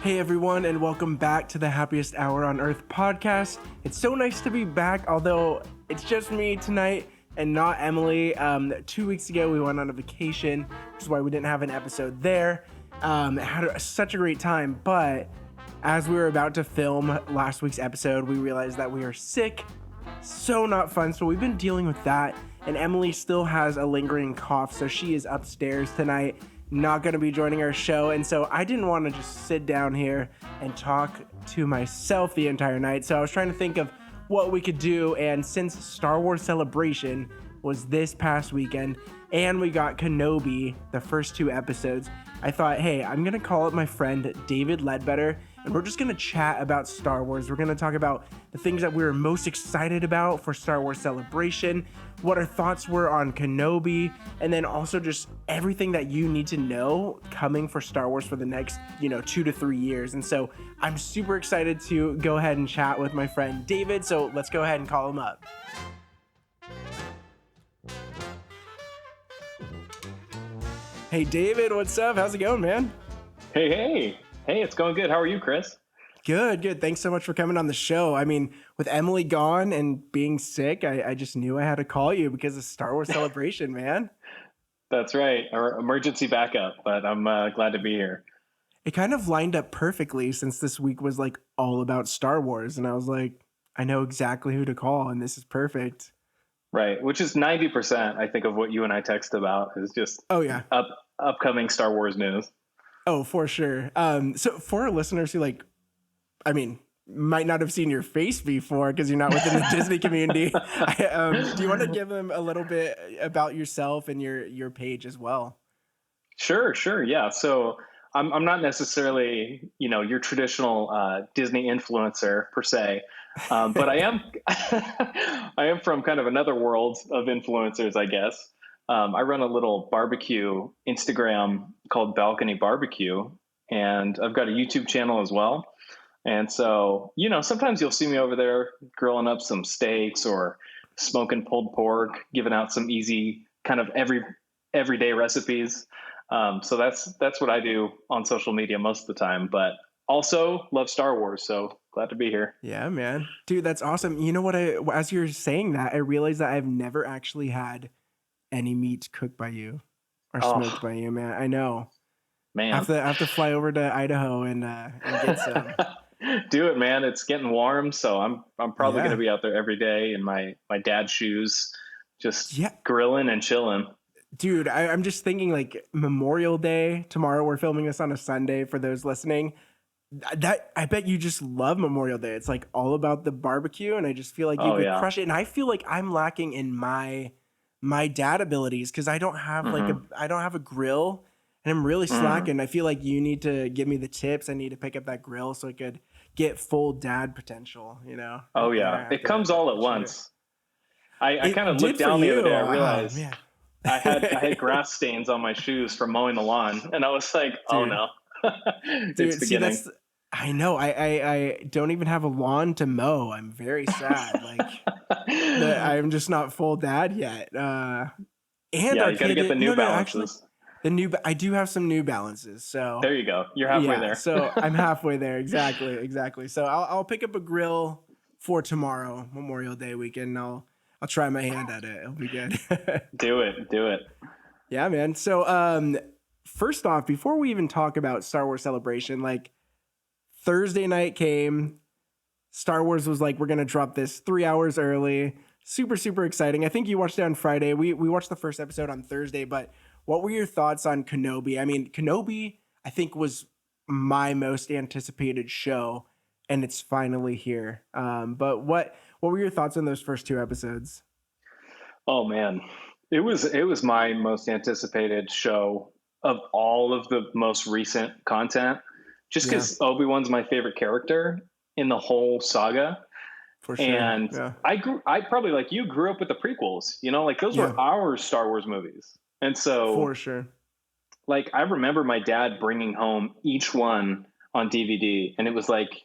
Hey everyone, and welcome back to the Happiest Hour on Earth podcast. It's so nice to be back, although it's just me tonight and not Emily. 2 weeks ago, we went on a vacation, which is why we didn't have an episode there. Had such a great time, but as we were about to film last week's episode, we realized that we are sick. So not fun. So we've been dealing with that, and Emily still has a lingering cough, so she is upstairs tonight, not going to be joining our show. And so I didn't want to just sit down here and talk to myself the entire night. So I was trying to think of what we could do. And since Star Wars Celebration was this past weekend and we got Kenobi, the first 2 episodes, I thought, hey, I'm going to call up my friend David Ledbetter, and we're just going to chat about Star Wars. We're going to talk about the things that we were most excited about for Star Wars Celebration, what our thoughts were on Kenobi, and then also just everything that you need to know coming for Star Wars for the next, 2 to 3 years. And so I'm super excited to go ahead and chat with my friend David. So let's go ahead and call him up. Hey, David, what's up? How's it going, man? Hey, it's going good. How are you, Chris? Good. Thanks so much for coming on the show. I mean, with Emily gone and being sick, I just knew I had to call you because of Star Wars Celebration, man. That's right. Our emergency backup, but I'm glad to be here. It kind of lined up perfectly since this week was like all about Star Wars. And I was like, I know exactly who to call, and this is perfect. Right. Which is 90%, I think, of what you and I text about is just upcoming Star Wars news. Oh, for sure. So for our listeners who might not have seen your face before because you're not within the Disney community, do you want to give them a little bit about yourself and your page as well? Sure. Yeah. So I'm not necessarily, your traditional Disney influencer per se, but I am I am from kind of another world of influencers, I guess. I run a little barbecue Instagram called Balcony Barbecue, and I've got a YouTube channel as well. And so, sometimes you'll see me over there grilling up some steaks or smoking pulled pork, giving out some easy kind of everyday recipes. So that's what I do on social media most of the time, but also love Star Wars. So glad to be here. Yeah, man. Dude, that's awesome. You know what? As you're saying that, I realized that I've never actually had any meat cooked by you or smoked by you, man. I know. Man. I have to fly over to Idaho and get some. Do it, man. It's getting warm, so I'm probably going to be out there every day in my dad's shoes, just grilling and chilling. Dude, I'm just thinking like Memorial Day tomorrow. We're filming this on a Sunday for those listening. That I bet you just love Memorial Day. It's like all about the barbecue, and I just feel like you could crush it. And I feel like I'm lacking in my dad abilities because I don't have I don't have a grill, and I'm really slacking. I feel like you need to give me the tips. I need to pick up that grill so I could get full dad potential. Oh yeah, it comes all at once. I kind of looked down the other day. I realized I had grass stains on my shoes from mowing the lawn, and I was like, oh no. It's beginning. I know. I don't even have a lawn to mow. I'm very sad. I'm just not full dad yet. And you gotta get the New Balances. I do have some New Balances. So there you go. You're halfway there. So I'm halfway there. Exactly. So I'll pick up a grill for tomorrow, Memorial Day weekend. I'll try my hand at it. It'll be good. Do it. Yeah, man. So first off, before we even talk about Star Wars Celebration, like Thursday night came, Star Wars was like, we're going to drop this 3 hours early. Super, super exciting. I think you watched it on Friday. We watched the first episode on Thursday, but what were your thoughts on Kenobi? I mean, Kenobi, I think, was my most anticipated show, and it's finally here. But what were your thoughts on those first 2 episodes? Oh, man. It was my most anticipated show of all of the most recent content, just because Obi-Wan's my favorite character in the whole saga. For sure. And I probably, like you, grew up with the prequels, like those were our Star Wars movies. And so for sure, like I remember my dad bringing home each one on DVD, and it was like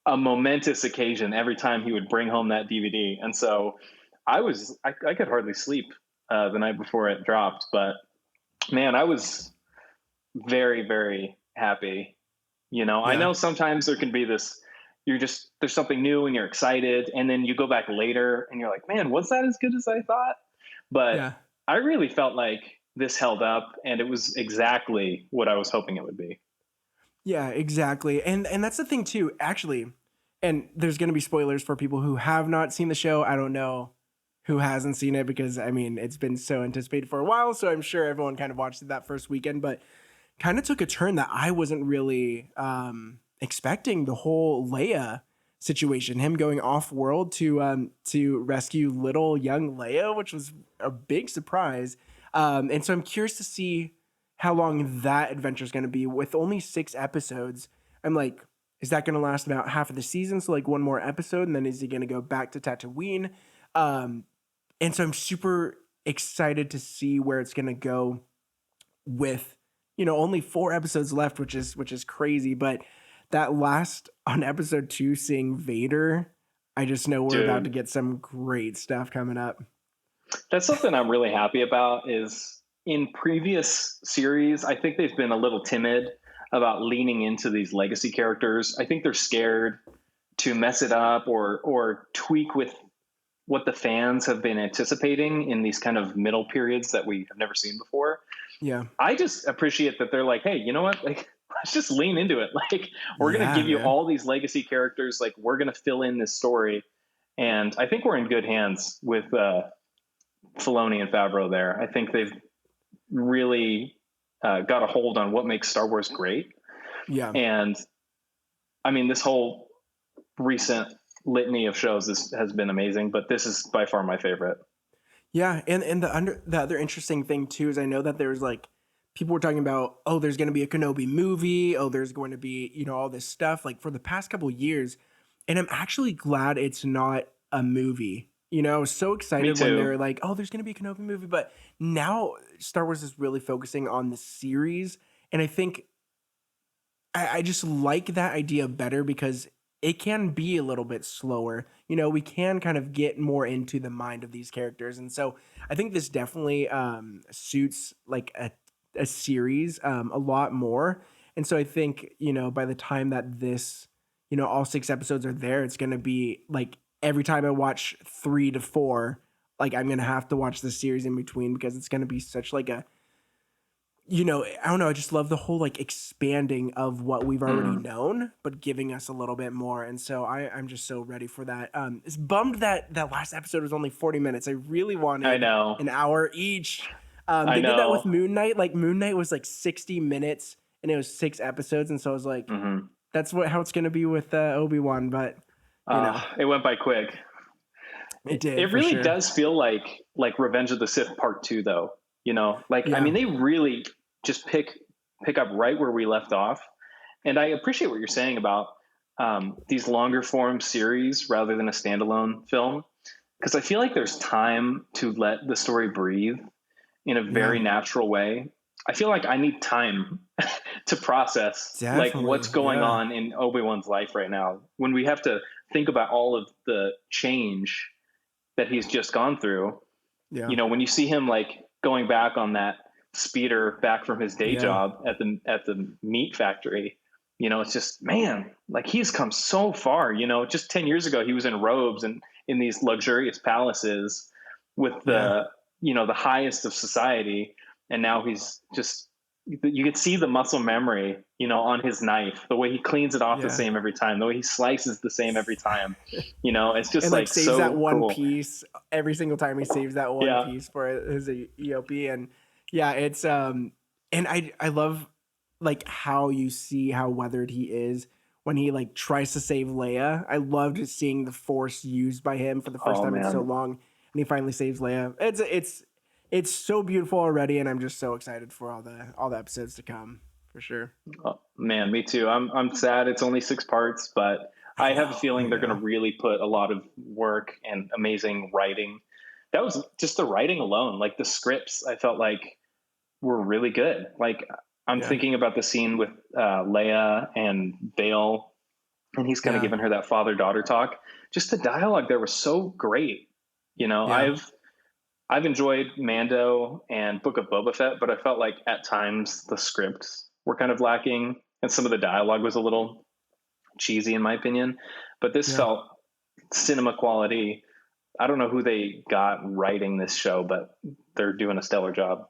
a momentous occasion every time he would bring home that DVD. And so I could hardly sleep the night before it dropped, but man, I was very, very happy I Yeah. know sometimes there can be this, there's something new and you're excited. And then you go back later and you're like, man, was that as good as I thought? But Yeah. I really felt like this held up and it was exactly what I was hoping it would be. Yeah, exactly. And that's the thing too, actually. And there's going to be spoilers for people who have not seen the show. I don't know who hasn't seen it because I mean, it's been so anticipated for a while, so I'm sure everyone kind of watched it that first weekend, but kind of took a turn that I wasn't really expecting. The whole Leia situation, him going off world to rescue little young Leia, which was a big surprise. And so I'm curious to see how long that adventure is going to be with only 6 episodes. I'm like, is that going to last about half of the season? So like one more episode, and then is he going to go back to Tatooine? Um, and so I'm super excited to see where it's going to go with only 4 episodes left, which is crazy. But that last on episode 2, seeing Vader, I just know we're about to Dude, get some great stuff coming up. that's something I'm really happy about is in previous series, I think they've been a little timid about leaning into these legacy characters. I think they're scared to mess it up or tweak with what the fans have been anticipating in these kind of middle periods that we have never seen before. Yeah, I just appreciate that they're like, hey, you know what? Like, let's just lean into it. Like, we're going to yeah, give you man. all these legacy characters. Like, we're going to fill in this story. And I think we're in good hands with Filoni and Favreau there. I think they've really got a hold on what makes Star Wars great. Yeah. And I mean, this whole recent litany of shows has been amazing, but this is by far my favorite. Yeah, and the other interesting thing too is I know that there's like people were talking about, oh, there's going to be a Kenobi movie, oh, there's going to be all this stuff like for the past couple years, and I'm actually glad it's not a movie. I was so Me excited when they too. were like, oh, there's going to be a Kenobi movie, but now Star Wars is really focusing on the series, and I think I just like that idea better because it can be a little bit slower. We can kind of get more into the mind of these characters. And so I think this definitely suits like a series a lot more. And so I think, by the time that this, all 6 episodes are there, it's going to be like every time I watch 3 to 4, like I'm going to have to watch the series in between because it's going to be such like a, I don't know. I just love the whole like expanding of what we've already Mm. known, but giving us a little bit more. And so I'm just so ready for that. It's bummed that that last episode was only 40 minutes. I really I wanted know. an hour each. I They did that with know. Moon Knight. Like Moon Knight was like 60 minutes and it was 6 episodes. And so I was like, Hmm. that's how it's going to be with Obi-Wan. But, It went by quick. it did It for really sure. does feel like Revenge of the Sith Part Two, though. Like I Yeah. mean, they really just pick up right where we left off, and I appreciate what you're saying about these longer form series rather than a standalone film, because I feel like there's time to let the story breathe in a Yeah. very natural way. I feel like I need time to process like what's Definitely. going Yeah. on in Obi-Wan's life right now when we have to think about all of the change that he's just gone through. Yeah. When you see him like going back on that speeder back from his day Yeah. job at the meat factory, it's just, man, like he's come so far. Just 10 years ago he was in robes and in these luxurious palaces with Yeah. the highest of society, and now he's just, you could see the muscle memory on his knife, the way he cleans it off the Yeah. same every time, the way he slices the same every time. It's just And like like saves that so one cool. piece every single time he saves that one Yeah. piece for his EOP. And yeah, it's and I love like how you see how weathered he is when he like tries to save Leia. I loved seeing the force used by him for the first Oh time in so man. long, and he finally saves Leia. It's so beautiful already, and I'm just so excited for all the episodes to come for sure. Oh, man, me too. I'm sad it's only 6 parts, but I I have a know, I feeling they're going know. to really put a lot of work and amazing writing. That was just the writing alone. Like the scripts, I felt like were really good. Like I'm Yeah, thinking about the scene with Leia and Bale, and he's kind of yeah, giving her that father-daughter talk. Just the dialogue there was so great. You know, yeah, I've I've enjoyed Mando and Book of Boba Fett, but I felt like at times the scripts were kind of lacking. and some of the dialogue was a little cheesy in my opinion, but this Yeah. felt cinema quality. I don't know who they got writing this show, but they're doing a stellar job.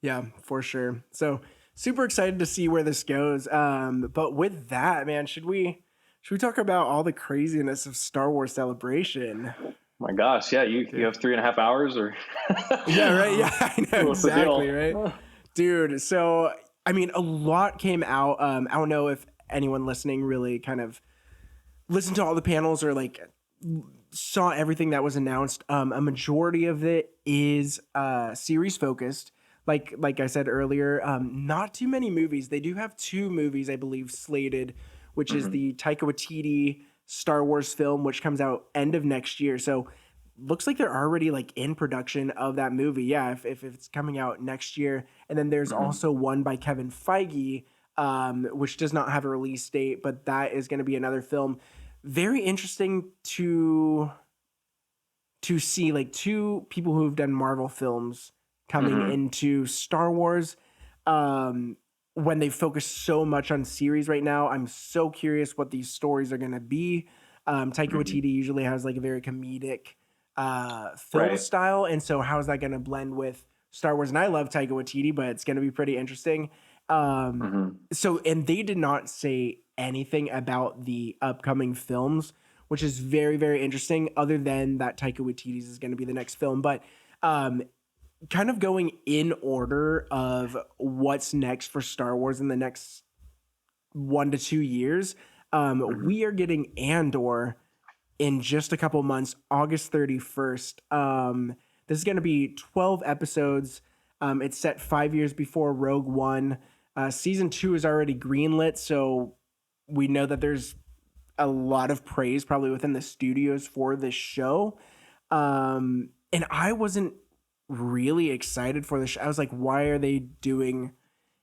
Yeah, for sure. So super excited to see where this goes. But with that, man, should we talk about all the craziness of Star Wars Celebration? My gosh, yeah, you Dude. have 3.5 hours, or Yeah, right. Yeah, I know what's the exactly, deal? right? Dude, so I mean, a lot came out. I don't know if anyone listening really kind of listened to all the panels or like saw everything that was announced. A majority of it is series focused. Like I said earlier, not too many movies. They do have two movies, I believe, slated, which is Mhm. the Taika Waititi Star Wars film, which comes out end of next year. So looks like they're already like in production of that movie. Yeah, if it's coming out next year. And then there's Mhm. also one by Kevin Feige, which does not have a release date, but that is going to be another film. Very interesting to see like two people who've done Marvel films coming Mhm. into Star Wars. Um, when they focus so much on series right now, I'm so curious what these stories are going to be. Taika Mhm. Waititi usually has like a very comedic film Right. style, and so how's that going to blend with Star Wars? And I love Taika Waititi, but it's going to be pretty interesting. Mhm. And they did not say anything about the upcoming films, which is very, very interesting, other than that Taika Waititi's is going to be the next film. But um, kind of going in order of what's next for Star Wars in the next 1 to 2 years, Mhm. we are getting Andor in just a couple months, August 31st. This is going to be 12 episodes. It's set 5 years before Rogue One. Season 2 is already greenlit, so we know that there's a lot of praise probably within the studios for this show. And I wasn't really excited for the show. I was like, why are they doing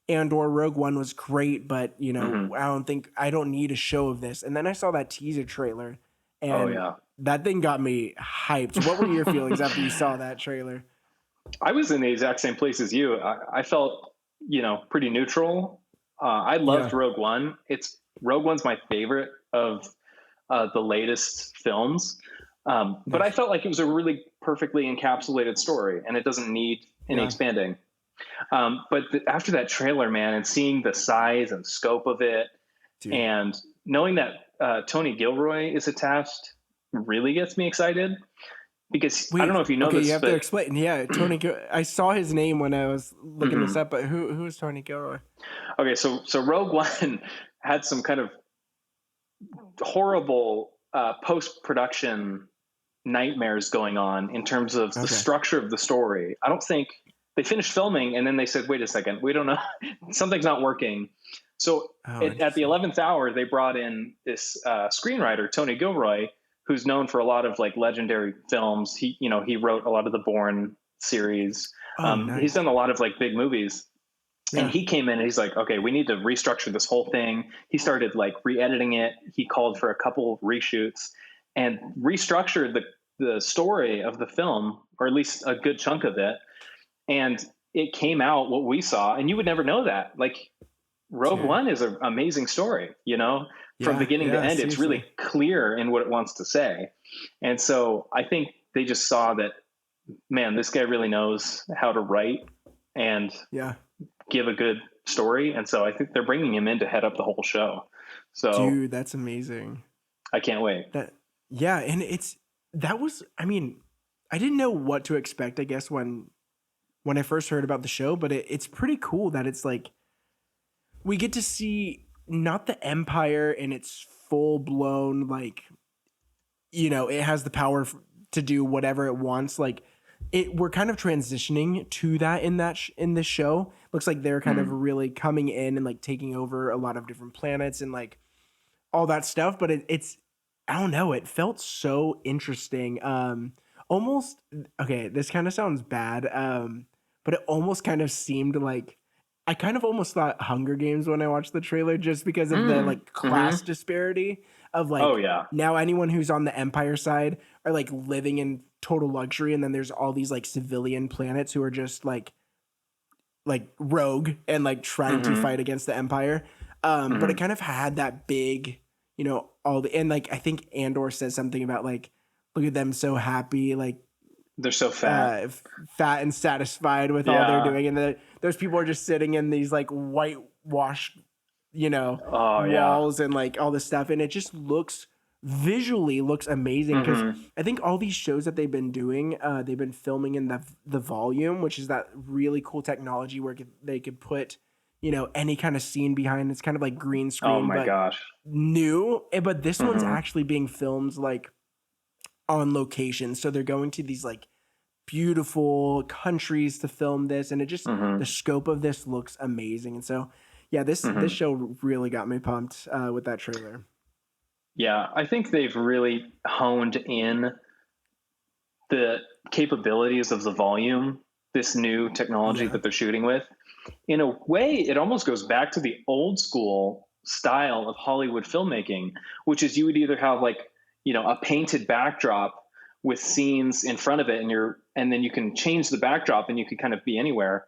Andor? Rogue One was great, but Mhm. I don't need a show of this. And then I saw that teaser trailer, Oh and yeah. that thing got me hyped. What were your feelings after you saw that trailer? I was in the exact same place as you. I felt, pretty neutral. I loved Yeah, Rogue One. Rogue One's my favorite of the latest films. But I nice. felt like it was a really perfectly encapsulated story, and it doesn't need any Yeah, expanding. But after that trailer, man, and seeing the size and scope of it, dude. and knowing that Tony Gilroy is attached, really gets me excited. Because I don't know Wait, if you know okay, you this, have to but explain. Yeah, I saw his name when I was looking this mhm. up, but who is Tony Gilroy? Okay, so Rogue One had some kind of horrible post production nightmares going on in terms of the Okay. structure of the story. I don't think they finished filming and then they said, "Wait a second, we don't know, something's not working." So Oh, at the interesting. 11th hour, they brought in this screenwriter, Tony Gilroy, who's known for a lot of like legendary films. He wrote a lot of the Bourne series. Oh, He's nice. done a lot of like big movies, and Yeah. he came in and he's like, okay, we need to restructure this whole thing. He started like re-editing it. He called for a couple of reshoots and restructured the story of the film, or at least a good chunk of it. And it came out what we saw, and you would never know that. Like, Rogue Dude. One is an amazing story, from Yeah, beginning to yeah, end. It's really seriously. clear in what it wants to say. And so I think they just saw that, man, this guy really knows how to write and Yeah. give a good story. And so I think they're bringing him in to head up the whole show. So Dude, that's amazing. I can't wait. That yeah, and that was I mean, I didn't know what to expect, I guess, when I first heard about the show, but it's pretty cool that it's like we get to see not the Empire in its full blown like it has the power to do whatever it wants. Like we're kind of transitioning to that in this show. Looks like they're kind of Mm. really coming in and like taking over a lot of different planets and like all that stuff. But it's I don't know. It felt so interesting. Almost okay. This kind of sounds bad. But it almost kind of seemed like I kind of almost thought Hunger Games when I watched the trailer, just because of the Mm. like class Mm-hmm. disparity of Oh, like yeah. now anyone who's on the Empire side are like living in total luxury, and then there's all these like civilian planets who are just like rogue and like trying to Mm-hmm. fight against the Empire. But it kind of had that big, and like, I think Andor says something about like, look at them so happy, like They're so fat. fat and satisfied with all they're doing. And those people are just sitting in these like whitewashed, Oh yeah. walls and like all this stuff. And it just visually looks amazing, because I think all these shows that they've been doing, they've been filming in the volume, which is that really cool technology where they could put, any kind of scene behind. It's kind of like green screen. Oh my but gosh. New. But this one's actually being filmed like on location. So they're going to these like beautiful countries to film this, and it just the scope of this looks amazing. And so yeah, this show really got me pumped with that trailer. Yeah, I think they've really honed in the capabilities of the volume, this new technology that they're shooting with. In a way, it almost goes back to the old school style of Hollywood filmmaking, which is you would either have like, a painted backdrop with scenes in front of it, and then you can change the backdrop and you could kind of be anywhere.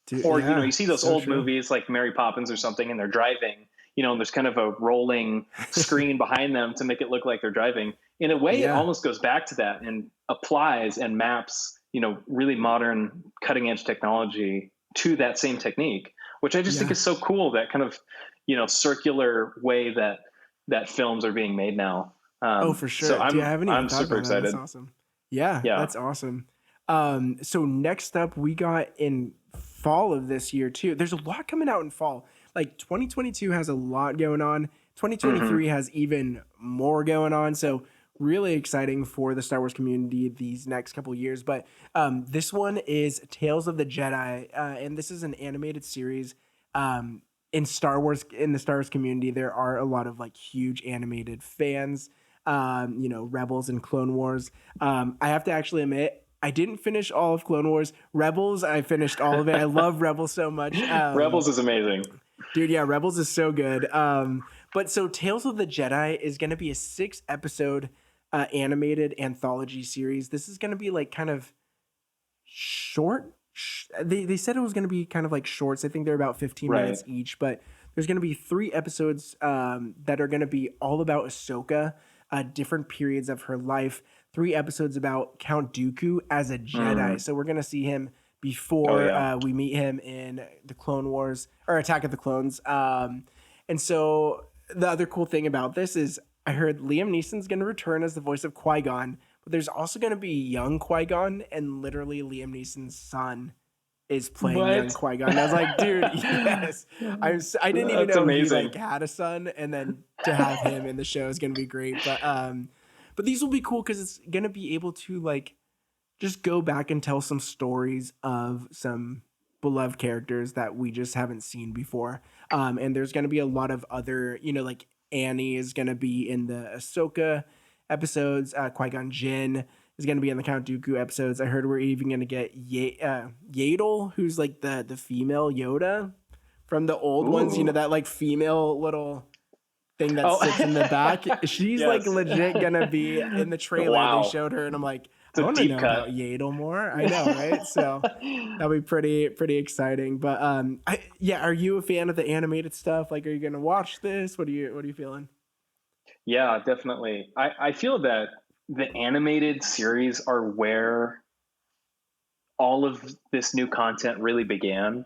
Dude, or, you see those old true. movies like Mary Poppins or something, and they're driving, and there's kind of a rolling screen behind them to make it look like they're driving. In a way, it almost goes back to that and applies and maps, really modern cutting edge technology to that same technique, which I just think is so cool, that kind of, circular way that films are being made now. For sure. So I'm super excited. That's awesome. Yeah, that's awesome. So next up, we got in fall of this year too. There's a lot coming out in fall. Like 2022 has a lot going on. 2023 has even more going on. So really exciting for the Star Wars community these next couple of years. But this one is Tales of the Jedi, and this is an animated series. In Star Wars, in the Star Wars community, there are a lot of like huge animated fans. Rebels and Clone Wars. I have to actually admit, I didn't finish all of Clone Wars. Rebels, I finished all of it. I love Rebels so much. Rebels is amazing. Dude, yeah, Rebels is so good. But so Tales of the Jedi is going to be a 6-episode animated anthology series. This is going to be like kind of short. They said it was going to be kind of like shorts. I think they're about 15 minutes each, but there's going to be 3 episodes that are going to be all about Ahsoka, different periods of her life. 3 episodes about Count Dooku as a Jedi. So we're going to see him before we meet him in the Clone Wars or Attack of the Clones. And so the other cool thing about this is I heard Liam Neeson's going to return as the voice of Qui-Gon, but there's also going to be young Qui-Gon, and literally Liam Neeson's son is playing young Qui-Gon. And I was like, dude, yes. I didn't even know he like had a son, and then to have him in the show is going to be great. But these will be cool because it's going to be able to like just go back and tell some stories of some beloved characters that we just haven't seen before. And there's going to be a lot of other, like Annie is going to be in the Ahsoka episodes. Qui-Gon Jinn is going to be in the Count Dooku episodes. I heard we're even going to get Yaddle, who's like the female Yoda from the old ones. That like female little thing that sits in the back. She's like legit going to be in the trailer. Wow. They showed her, and I'm like, I want to know about Yaddle more. I know, right? So that'll be pretty exciting. But are you a fan of the animated stuff? Like, are you gonna watch this? What are you feeling? Yeah, definitely. I feel that the animated series are where all of this new content really began.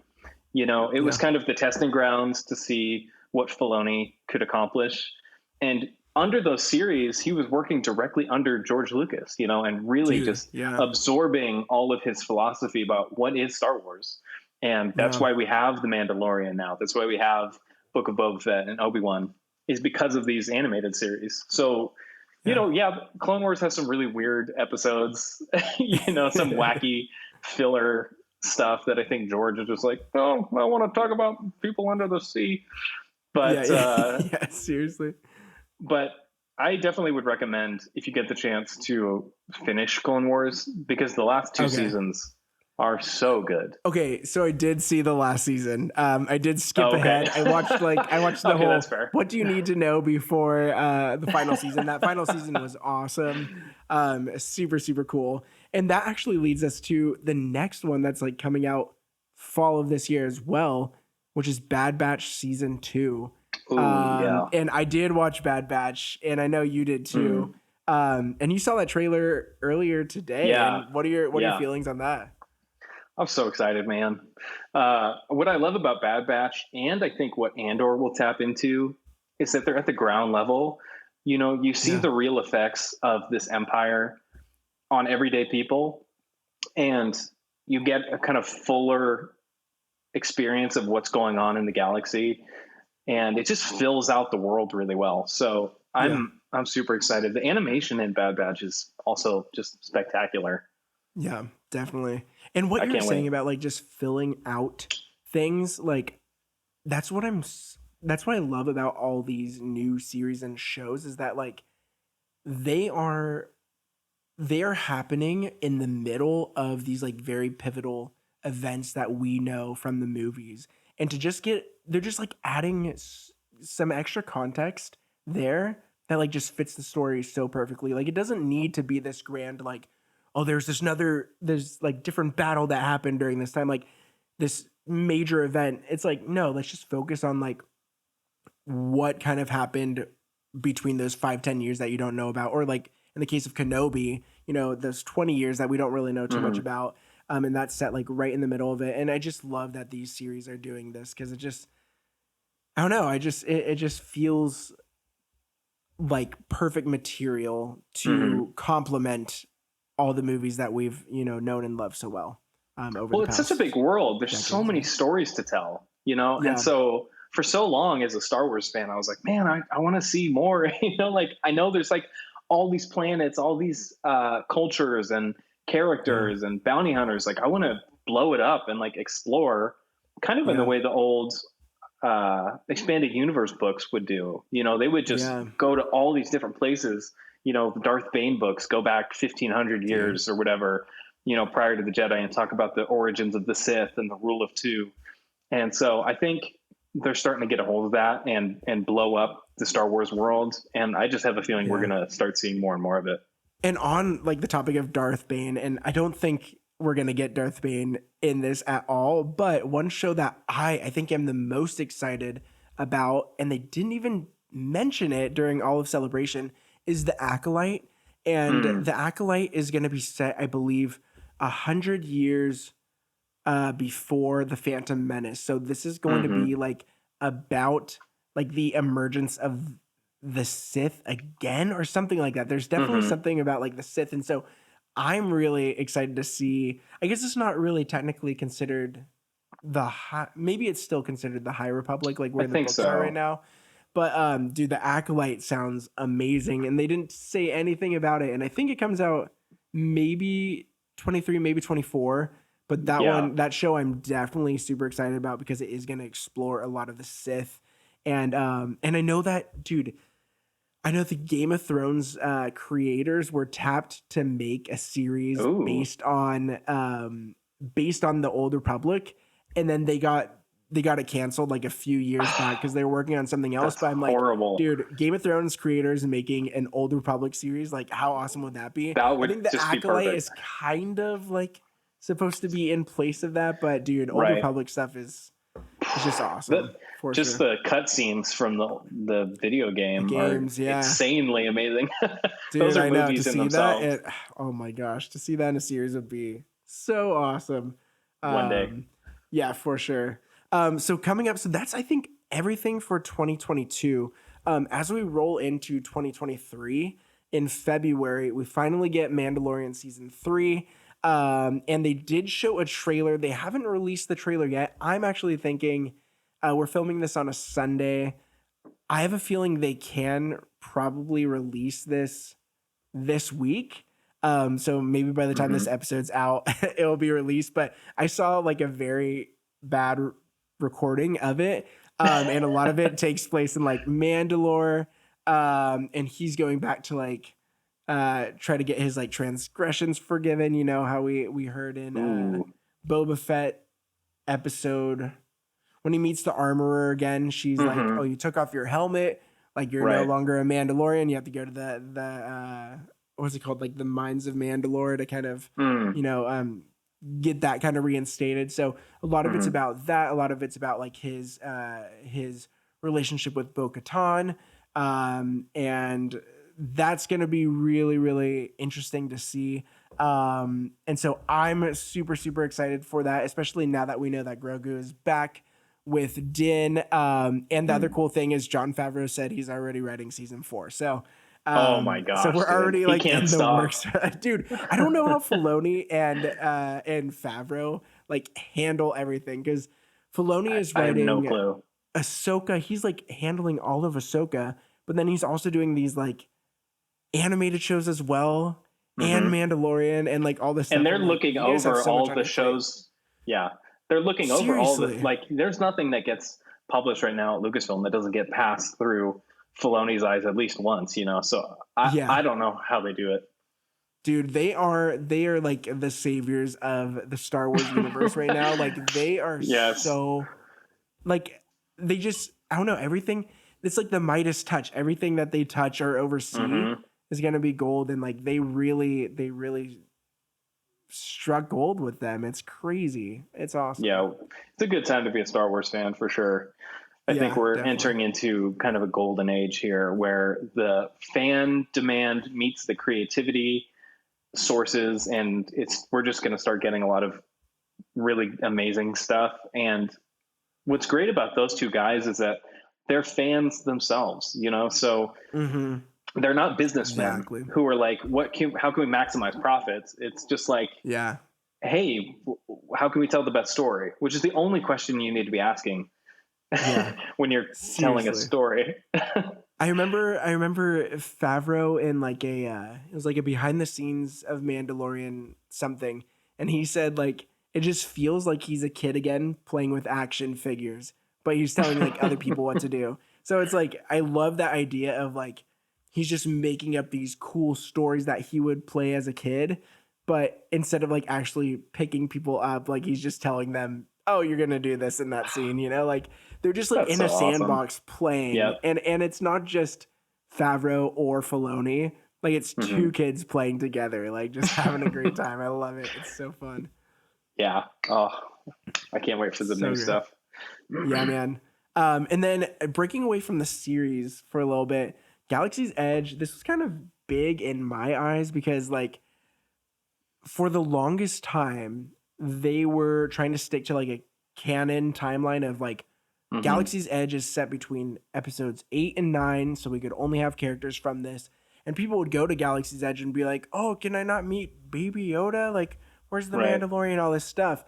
It was kind of the testing grounds to see what Filoni could accomplish. And under those series, he was working directly under George Lucas, and really absorbing all of his philosophy about what is Star Wars. And that's why we have The Mandalorian now. That's why we have Book of Boba Fett and Obi-Wan, is because of these animated series. So, Clone Wars has some really weird episodes, some wacky filler stuff that I think George is just like, oh, I want to talk about people under the sea. But seriously. But I definitely would recommend, if you get the chance, to finish Clone Wars, because the last 2 seasons are so good. Okay, so I did see the last season. I did skip ahead. I watched the whole. That's fair. What do you need to know before the final season? That final season was awesome. Super, super cool. And that actually leads us to the next one that's like coming out fall of this year as well, which is Bad Batch season 2. Ooh, yeah. And I did watch Bad Batch, and I know you did too. Mm. And you saw that trailer earlier today. Yeah. And what are your Yeah. feelings on that? I'm so excited, man. What I love about Bad Batch, and I think what Andor will tap into, is that they're at the ground level. You know, you see Yeah, the real effects of this empire on everyday people, and you get a kind of fuller experience of what's going on in the galaxy, and it just fills out the world really well. So yeah, I'm super excited. The animation in Bad Batch is also just spectacular. yeah, definitely. And what I you were can't saying wait. about like just filling out things, like that's what that's what I love about all these new series and shows is that like they are they are happening in the middle of these like very pivotal events that we know from the movies, and to just get they're just like adding some extra context there that like just fits the story so perfectly. Like it doesn't need to be this grand like, oh, there's like different battle that happened during this time, like this major event. It's like, no, let's just focus on like what kind of happened between those 5-10 years that you don't know about, or like in the case of Kenobi, those 20 years that we don't really know too much Hmm. about. And that's set like right in the middle of it. And I just love that these series are doing this because it just, I don't know, it just feels like perfect material Hmm. to complement all the movies that we've, known and loved so well over Well, the it's such a big past world. There's so decades. many Yeah. stories to tell, you know? And Yeah. so for so long as a Star Wars fan, I was like, man, I want to see more. Like, I know there's like all these planets, all these cultures and Yeah. characters and bounty hunters. Like, I want to blow it up and like explore kind of in the Yeah. way the old expanded universe books would do. You know, they would just Yeah. go to all these different places. You know, the Darth Bane books go back 1,500 Dude. years or whatever, prior to the Jedi, and talk about the origins of the Sith and the rule of two. And so I think they're starting to get a hold of that and blow up the Star Wars world. And I just have a feeling we're Yeah. going to start seeing more and more of it. And on like the topic of Darth Bane, and I don't think we're gonna get Darth Bane in this at all, but one show that I think I'm the most excited about, and they didn't even mention it during all of Celebration, is The Acolyte. And Mm, The Acolyte is gonna be set, I believe, 100 years before the Phantom Menace. So this is going to hmm. be like about like the emergence of the Sith again or something like that. There's definitely Hmm. something about like the Sith, and so I'm really excited to see. I guess it's not really technically considered the high, maybe it's still considered the High Republic, like I where the think books are right so. now. But dude, the Acolyte sounds amazing, and they didn't say anything about it. And I think it comes out maybe 23, maybe 24. But Yeah. that show, I'm definitely super excited about because it is going to explore a lot of the Sith, and I know that, dude. I know the Game of Thrones creators were tapped to make a series Ooh, based on the Old Republic, and then they got it canceled like a few years back because they were working on something else. that's But I'm like, horrible. dude, Game of Thrones creators making an Old Republic series, like how awesome would that be? That I would think the just be Acolyte perfect. is kind of like supposed to be in place of that, but dude, Old Right. Republic stuff is just The awesome for just sure. the cutscenes from the video The game are games, yeah. insanely amazing. Those Dude, are I know, to movies in see that, themselves. oh my gosh, to see that in a series would be so awesome. One day. Um, yeah, for sure. So coming up, so that's I think everything for 2022. As we roll into 2023 in February, we finally get Mandalorian season 3. And they did show a trailer. They haven't released the trailer yet. I'm actually thinking we're filming this on a Sunday. I have a feeling they can probably release this week. So maybe by the time this Hmm. episode's out, it'll be released. But I saw like a very bad recording of it. And a lot of it takes place in like Mandalore. And he's going back to like try to get his like transgressions forgiven. You know how we heard in Ooh. Boba Fett episode when he meets the armorer again. She's like, "Oh, Hmm. you took off your helmet. Like you're no Right. longer a Mandalorian. You have to go to the what's it called? Like the mines of Mandalore to kind of, Mm. you know, um, get that kind of reinstated." So a lot of it's Hmm. about that. A lot of it's about like his relationship with Bo-Katan. And that's going to be really, really interesting to see. And so I'm super, super excited for that, especially now that we know that Grogu is back with Din. And the other cool thing is Jon Favreau said he's already writing season 4. So, Oh my gosh, so we're already dude. He like can't in the stop. works. Dude, I don't know how Filoni and Favreau like handle everything, because Filoni is I have no writing clue. Ahsoka. He's like handling all of Ahsoka, but then he's also doing these like animated shows as well, and Mandalorian, and like all this stuff. And they're I'm like, looking you guys have over so much all on the your plate. shows. Yeah, they're looking over all the, Seriously. like, there's nothing that gets published right now at Lucasfilm that doesn't get passed through Filoni's eyes at least once, you know. So Yeah. I don't know how they do it. Dude, they are like the saviors of the Star Wars universe right now. Like they are Yes. so like they just, I don't know, everything. It's like the Midas touch. Everything that they touch or oversee is gonna be gold, and like they really struck gold with them. It's crazy. It's awesome. Yeah, it's a good time to be a Star Wars fan for sure. I think Yeah, we're definitely. entering into kind of a golden age here where the fan demand meets the creativity sources, and we're just going to start getting a lot of really amazing stuff. And what's great about those two guys is that they're fans themselves, you know, so they're not businessmen Exactly. who are like, how can we maximize profits? It's just like, Yeah. hey, how can we tell the best story? Which is the only question you need to be asking Yeah. when you're telling a Seriously. story. I remember Favreau in like it was like a behind the scenes of Mandalorian something, and he said like it just feels like he's a kid again playing with action figures, but he's telling like other people what to do. So it's like I love that idea of like he's just making up these cool stories that he would play as a kid, but instead of like actually picking people up, like he's just telling them, "Oh, you're gonna do this in that scene," you know, like they're just like That's in so a awesome. sandbox playing, Yep. and it's not just Favreau or Filoni, like it's Mm-hmm. two kids playing together, like just having a great time. I love it. It's so fun. Yeah. Oh, I can't wait for the So new good. stuff. Yeah, man. And then breaking away from the series for a little bit, Galaxy's Edge. This was kind of big in my eyes because like for the longest time they were trying to stick to like a canon timeline of like Galaxy's Edge is set between episodes 8 and 9, so we could only have characters from this. And people would go to Galaxy's Edge and be like, "Oh, can I not meet Baby Yoda? Like, where's the Right. Mandalorian? All this stuff."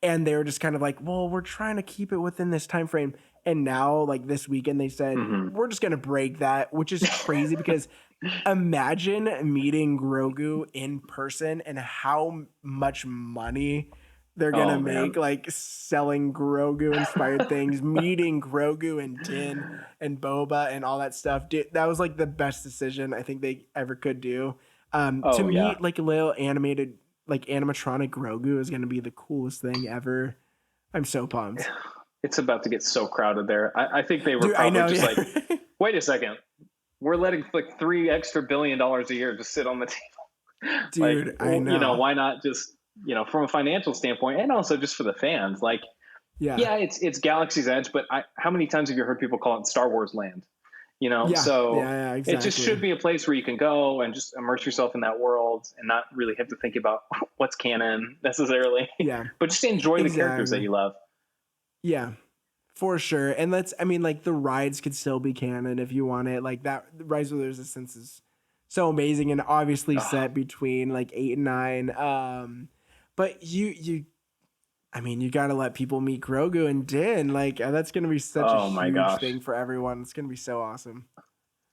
And they were just kind of like, "Well, we're trying to keep it within this time frame." And now, like this weekend, they said, "We're just gonna break that," which is crazy because imagine meeting Grogu in person and how much money they're gonna Oh, man. make, like selling Grogu inspired things, meeting Grogu and Din and Boba and all that stuff. Dude, that was like the best decision I think they ever could do. To Oh, yeah. meet like a little animated, like animatronic Grogu is gonna be the coolest thing ever. I'm so pumped. It's about to get so crowded there. I think they were Dude, I probably know, just yeah. like, wait a second. We're letting like $3 extra billion a year just sit on the table. Like, Dude, I you know, know. why not just, you know, from a financial standpoint and also just for the fans, like, Yeah. yeah, it's Galaxy's Edge, but how many times have you heard people call it Star Wars Land? You know, Yeah. so Yeah, it just exactly. should be a place where you can go and just immerse yourself in that world and not really have to think about what's canon necessarily, Yeah. but just enjoy the characters that Exactly. you love. Yeah. For sure. And I mean, like the rides could still be canon if you want it. Like that Rise of the Resistance is so amazing and obviously Oh, set between like 8 and 9. But I mean, you got to let people meet Grogu and Din. Like that's going to be such a oh my huge gosh. thing for everyone. It's going to be so awesome.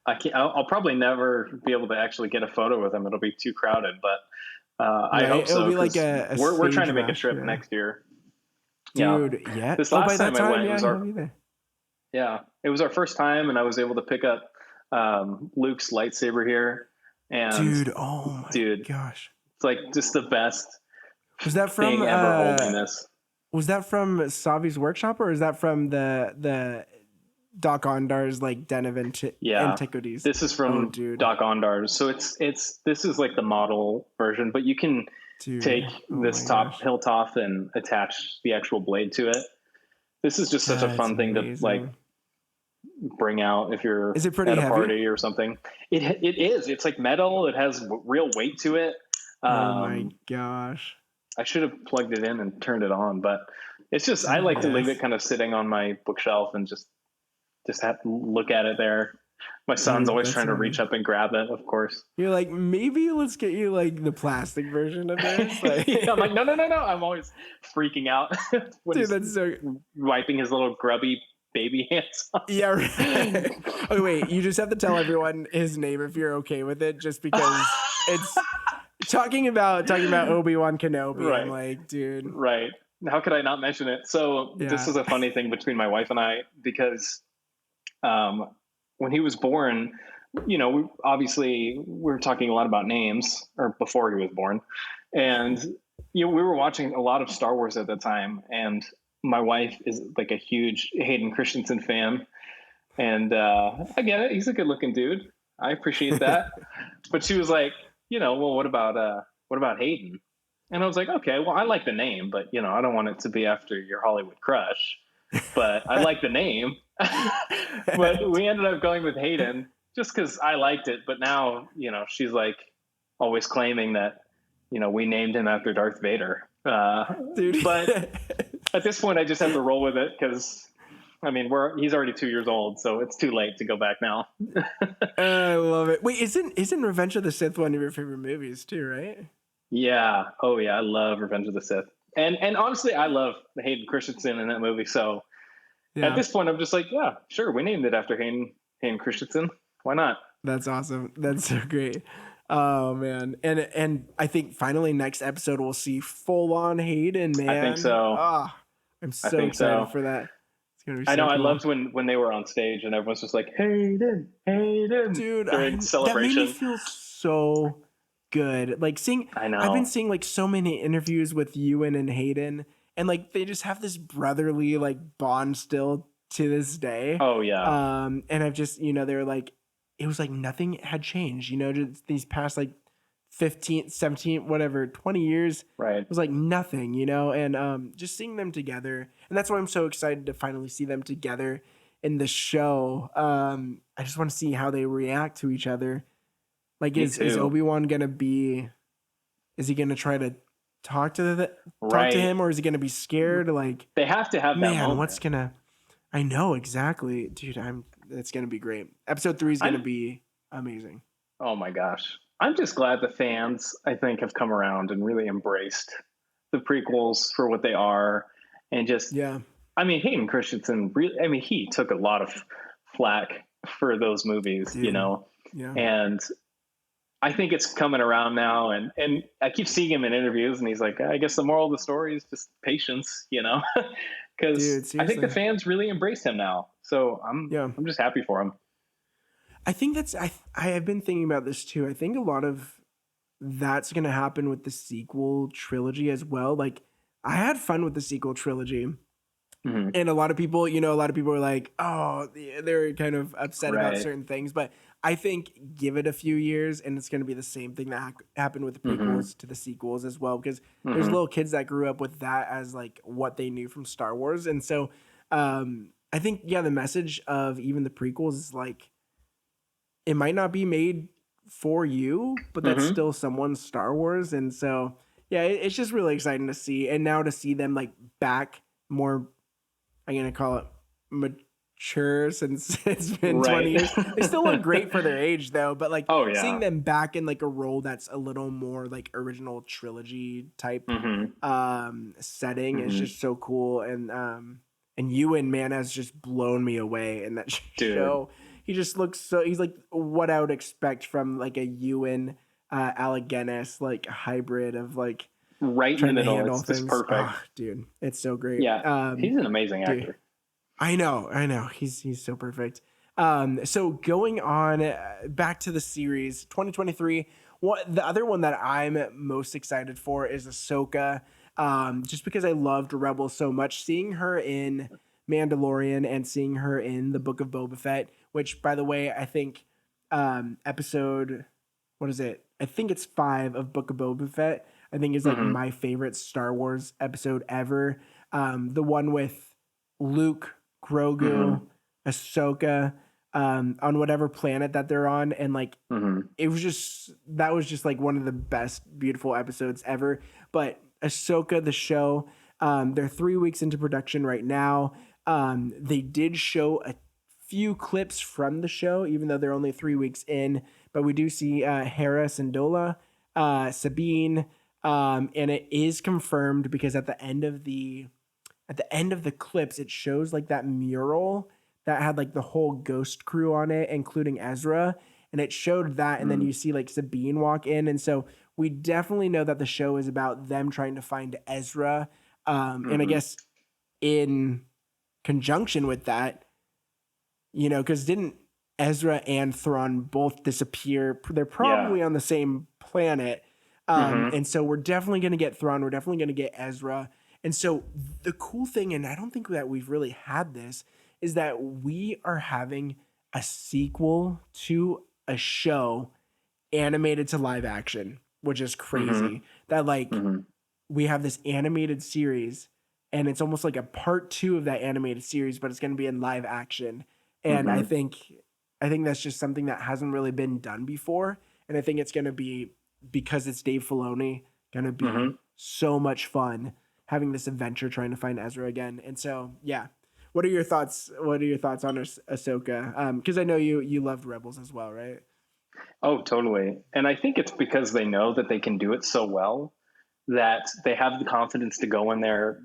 I can't, I'll probably never be able to actually get a photo with them. It'll be too crowded, but I Right? hope It'll so be like because a we're trying stage to make a rush. trip Yeah. next year. Yeah. Dude, yeah. This Oh, by last that time I time, went, it yeah, was he'll be there. it was our first time, and I was able to pick up Luke's lightsaber here, and Dude, oh my dude, gosh. it's like just the best Was that from thing ever holding this. Savi's workshop, or is that from the Doc Ondar's like Den of Yeah, Antiquities? this is Oh, from dude, Doc Ondar's, so this is like the model version, but you can take dude, oh this my top gosh, hilt off and attach the actual blade to it. This is just such a that's fun thing to like amazing. bring out if you're Is it pretty at a heavy? party or something. It is. It's like metal. It has real weight to it. Oh my Um, gosh. I should have plugged it in and turned it on, but it's just What I a like to leave mess. it kind of sitting on my bookshelf and just have to look at it there. My son's Dude, always that's trying to funny. reach up and grab it, of course. You're like, maybe let's get you like the plastic version of this. Like, Yeah, I'm like, no, no, no, no. I'm always freaking out when dude, he's that's so. wiping his little grubby baby hands on Yeah, right. Oh wait, you just have to tell everyone his name if you're okay with it, just because it's talking about Obi-Wan Kenobi. I'm Right, like, dude, right. How could I not mention it? So this yeah, is a funny thing between my wife and I because um, when he was born, obviously we were talking a lot about names, or before he was born, and we were watching a lot of Star Wars at the time, and my wife is like a huge Hayden Christensen fan, and I get it. He's a good looking dude. I appreciate that. But she was like, well, what about Hayden? And I was like, okay, well, I like the name, but I don't want it to be after your Hollywood crush. But I like the name. But we ended up going with Hayden just because I liked it. But now, she's like always claiming that, we named him after Darth Vader. dude. But at this point, I just have to roll with it because I mean, he's already 2 years old, so it's too late to go back now. I love it. Wait, isn't Revenge of the Sith one of your favorite movies too? Right? Yeah. Oh yeah. I love Revenge of the Sith. And honestly, I love Hayden Christensen in that movie. So at Yeah, this point, I'm just like, yeah, sure. We named it after Hayden Christensen. Why not? that's awesome. That's so great. Oh man, and I think finally next episode we'll see full on Hayden, I think man. so. Ah, I'm I so think excited so. for that. It's gonna be I know. so I cool. loved when they were on stage and everyone's just like, Hayden, Hayden Dude, during that made me celebration. feel so good. Like I I've been know. seeing like so many interviews with Ewan and Hayden, and like they just have this brotherly like bond still to this day. Oh yeah. And I've just they were like, it was like nothing had changed. Just these past like 15, 17, whatever, 20 years. Right. It was like nothing, and just seeing them together, and that's why I'm so excited to finally see them together in the show. I just want to see how they react to each other. Like, Me is too. Obi-Wan gonna be? Is he gonna try to talk to Right. him, or is he gonna be scared? Like, They have to have that man, what's moment. gonna? I know exactly, dude. It's gonna be great. Episode 3 is gonna I'm be amazing. Oh my gosh. I'm just glad the fans, I think, have come around and really embraced the prequels for what they are. And just, Yeah, I mean, Hayden Christensen, really, I mean, he took a lot of flack for those movies, dude. Yeah. and I think it's coming around now. And I keep seeing him in interviews, and he's like, I guess the moral of the story is just patience, because Dude, I think the seriously. fans really embrace him now. So Yeah. I'm just happy for him. I think I have been thinking about this too. I think a lot of that's going to happen with the sequel trilogy as well. Like, I had fun with the sequel trilogy, Hmm. and a lot of people, a lot of people were like, "Oh, they're kind of upset about Right. certain things." But I think give it a few years, and it's going to be the same thing that happened with the Hmm. prequels to the sequels as well. Because there's Hmm. little kids that grew up with that as like what they knew from Star Wars, and so I think the message of even the prequels is like it might not be made for you, but that's Hmm. still someone's Star Wars. And so, yeah, it's just really exciting to see. And now to see them like back more, I'm going to call it mature since it's been 20 Right. years. They still look great for their age though, but like Oh seeing yeah. them back in like a role that's a little more like original trilogy type Hmm. setting is Hmm. just so cool. And Ewan, man, has just blown me away in that Dude, show. He just looks he's like what I would expect from like a Ewan Alec Guinness like hybrid of like right in the trying to middle. handle It's just things. perfect. Oh, dude, it's so great. Yeah, he's an amazing Dude, actor. I know. He's so perfect. So going on back to the series, 2023. What the other one that I'm most excited for is Ahsoka. Just because I loved Rebels so much, seeing her in Mandalorian and seeing her in the Book of Boba Fett, which by the way, I think episode what is it? I think it's 5 of Book of Boba Fett. I think is like Hmm. my favorite Star Wars episode ever. The one with Luke, Hmm. Grogu, Ahsoka on whatever planet that they're on, and like Hmm. that was just like one of the best beautiful episodes ever. But Ahsoka, the show, they're 3 weeks into production right now. They did show a few clips from the show, even though they're only 3 weeks in. But we do see Hera Syndulla, Sabine, and it is confirmed because at the end of the clips, it shows like that mural that had like the whole ghost crew on it, including Ezra. And it showed that. And then you see like Sabine walk in. And so we definitely know that the show is about them trying to find Ezra. And I Hmm. guess in conjunction with that, because didn't Ezra and Thrawn both disappear? They're Yeah. probably on the same planet. Hmm. And so we're definitely going to get Thrawn. We're definitely going to get Ezra. And so the cool thing, and I don't think that we've really had this, is that we are having a sequel to a show animated to live action, which is Hmm. crazy. That like Hmm. we have this animated series and it's almost like a part two of that animated series, but it's going to be in live action. And Hmm. I think that's just something that hasn't really been done before. And I think it's going to be, because it's Dave Filoni, going to be Hmm. so much fun having this adventure trying to find Ezra again. And so, yeah. What are your thoughts? What are your thoughts on Ahsoka? Because I know you loved Rebels as well, right? Oh, totally. And I think it's because they know that they can do it so well that they have the confidence to go in there,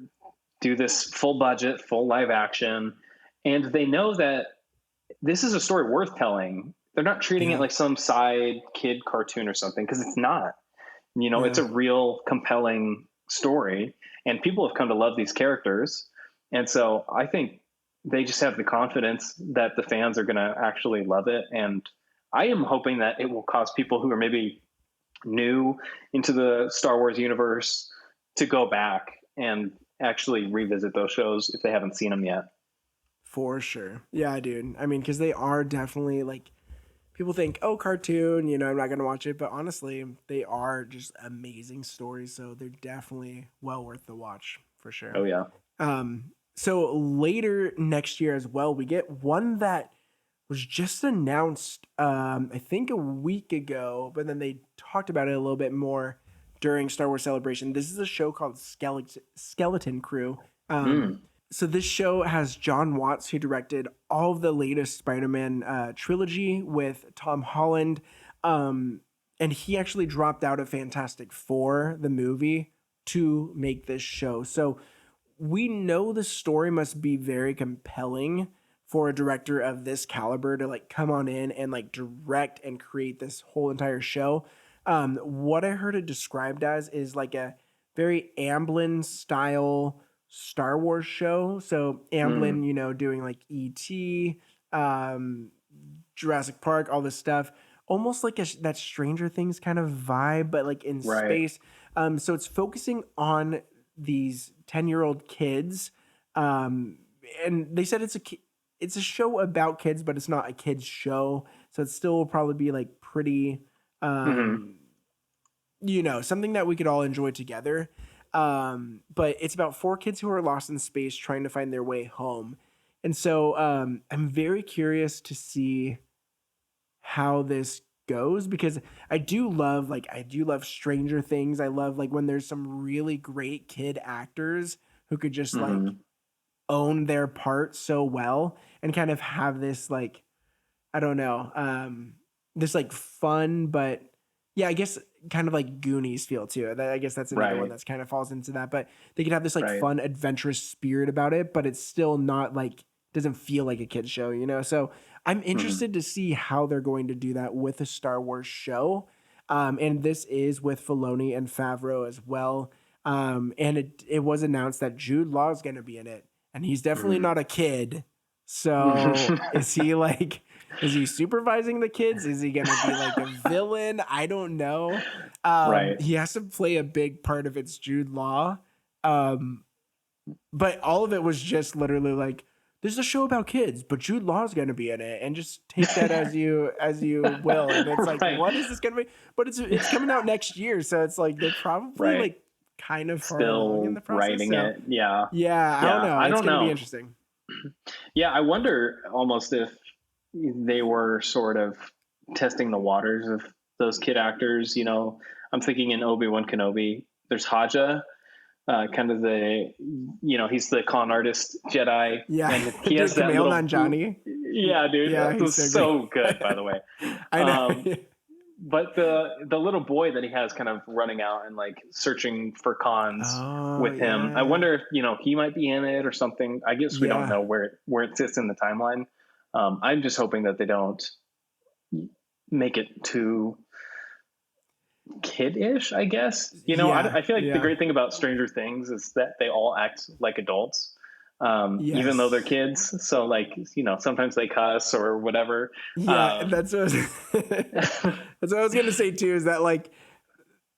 do this full budget, full live action, and they know that this is a story worth telling. They're not treating it Yeah, like some side kid cartoon or something, because it's not. It's yeah. a real compelling story, and people have come to love these characters. And so I think they just have the confidence that the fans are going to actually love it. And I am hoping that it will cause people who are maybe new into the Star Wars universe to go back and actually revisit those shows if they haven't seen them yet. For sure. Yeah, dude. I mean, because they are definitely like, people think, oh, cartoon, I'm not going to watch it. But honestly, they are just amazing stories. So they're definitely well worth the watch for sure. Oh yeah. So later next year as well, we get one that was just announced, I think a week ago, but then they talked about it a little bit more during Star Wars Celebration. This is a show called Skeleton Crew. Mm. So this show has John Watts, who directed all of the latest Spider-Man trilogy with Tom Holland, um, and he actually dropped out of Fantastic Four, the movie, to make this show. So we know the story must be very compelling for a director of this caliber to like come on in and like direct and create this whole entire show. What I heard it described as is like a very Amblin style Star Wars show. So Mm. Amblin, doing like E.T., um, Jurassic Park, all this stuff, almost like that Stranger Things kind of vibe, but like in Right. space. So it's focusing on these 10-year-old kids, um, and they said it's a show about kids, but it's not a kids show, so it still will probably be like pretty, Hmm. um, something that we could all enjoy together. But it's about four kids who are lost in space trying to find their way home. And so I'm very curious to see how this goes, because I do love Stranger Things. I love like when there's some really great kid actors who could just like Hmm. own their part so well and kind of have this like, I don't know, this like fun, but yeah, I guess kind of like Goonies feel too. I guess that's another one Right. that's kind of falls into that. But they could have this like Right. fun, adventurous spirit about it, but it's still not like, doesn't feel like a kid's show. So I'm Hmm. interested to see how they're going to do that with a Star Wars show. And this is with Filoni and Favreau as well. And it was announced that Jude Law is going to be in it, and he's definitely Hmm. not a kid. So is he like, is he supervising the kids? Is he gonna be like a villain? I don't know. Right. He has to play a big part if it's Jude Law. Um, but all of it was just literally like, there's a show about kids, but Jude Law's gonna be in it, and just take that as you will. And it's like, Right. what is this gonna be? But it's coming out next year, so it's like they're probably Right. like kind of far along in Still the process. writing So it. Yeah. yeah, I don't Yeah. know. I It's don't gonna be know. interesting. Yeah, I wonder almost if they were sort of testing the waters of those kid actors. I'm thinking in Obi-Wan Kenobi, there's Haja, kind of he's the con artist Jedi, Yeah, and he has dude, that Kumail little, Nanjiani. yeah, dude, Yeah, that he's was so great. so good, by the way. I Um, know. but the little boy that he has kind of running out and like searching for cons Oh, with him, I yeah. wonder if he might be in it or something. I guess we don't Yeah. know where it sits in the timeline. I'm just hoping that they don't make it too kid-ish, I guess. Yeah. I feel like the Yeah. great thing about Stranger Things is that they all act like adults, even though they're Yes. kids. So like, sometimes they cuss or whatever. Yeah, Um, that's what that's what I was gonna say too, is that like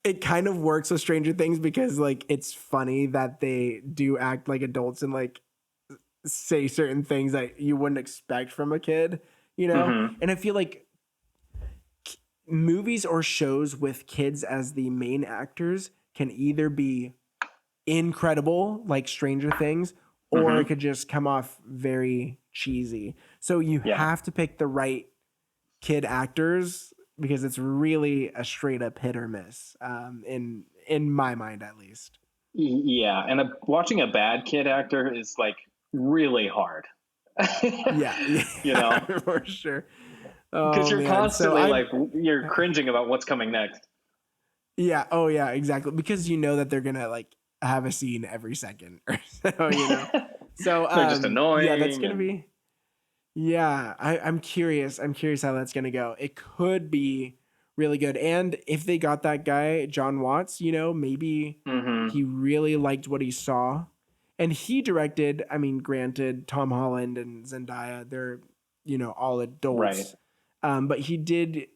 it kind of works with Stranger Things because like it's funny that they do act like adults and like say certain things that you wouldn't expect from a kid, you know? mhm. And I feel like movies or shows with kids as the main actors can either be incredible, like Stranger Things, or it Mhm. could just come off very cheesy. So you Yeah. have to pick the right kid actors because it's really a straight up hit or miss, in my mind at least. Yeah, and watching a bad kid actor is like really hard. Yeah, you yeah, know, for sure. because Oh you're man, so constantly like I'm you're cringing about what's coming next. yeah, oh yeah, exactly, because you know that they're gonna like have a scene every second or so, you know. So They're just yeah, that's annoying gonna and be yeah. I'm curious. I'm curious how that's gonna go. It could be really good, and if they got that guy John Watts, maybe mhm. he really liked what he saw, and he directed. I mean, granted, Tom Holland and Zendaya, they're all Right. adults, but he did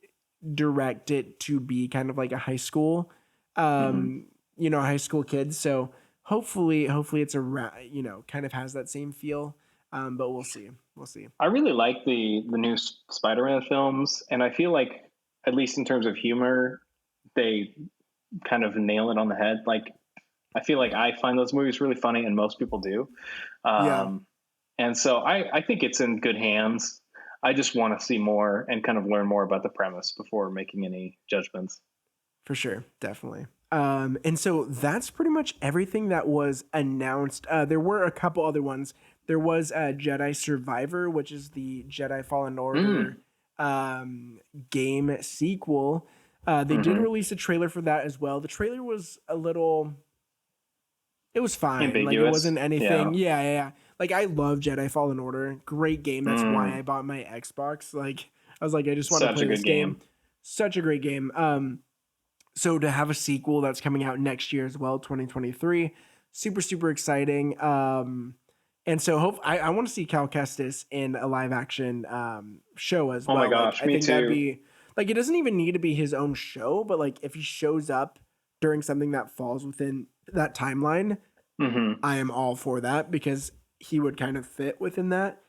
direct it to be kind of like a high school, Mhm. high school kids. So hopefully it's kind of has that same feel. But we'll see. We'll see. I really like the new Spider-Man films, and I feel like at least in terms of humor, they kind of nail it on the head. Like I feel like I find those movies really funny, and most people do. Yeah, Um, and so I think it's in good hands. I just want to see more and kind of learn more about the premise before making any judgments. for sure. Definitely. And so that's pretty much everything that was announced. There were a couple other ones. There was Jedi Survivor, which is the Jedi Fallen Order Mm. game sequel. They did Hmm. release a trailer for that as well. The trailer was it was fine. Like it Ambiguous. wasn't anything. Yeah. Yeah, yeah, yeah. Like I love Jedi Fallen Order. Great game. That's why I Mm. bought my Xbox. Like I was like, I just want to Such play a this good game. game. Such a great game. So to have a sequel that's coming out next year as well, 2023, super super exciting. And so I want to see Cal Kestis in a live action show as Oh my well. Like gosh, I me think that'd too. be like it doesn't even need to be his own show, but like if he shows up during something that falls within that timeline, Hmm. I am all for that because he would kind of fit within that.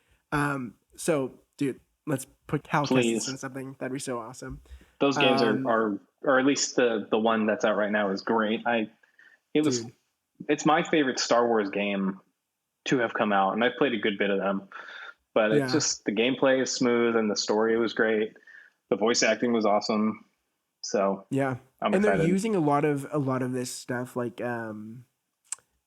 So dude, let's put Cal Kestis in Please. something. That'd be so awesome. Those games Um, or at least the one that's out right now is great. It was dude, it's my favorite Star Wars game to have come out, and I've played a good bit of them. But it's yeah. just the gameplay is smooth and the story was great. The voice acting was awesome. So Yeah. I'm And they're excited. using a lot of this stuff like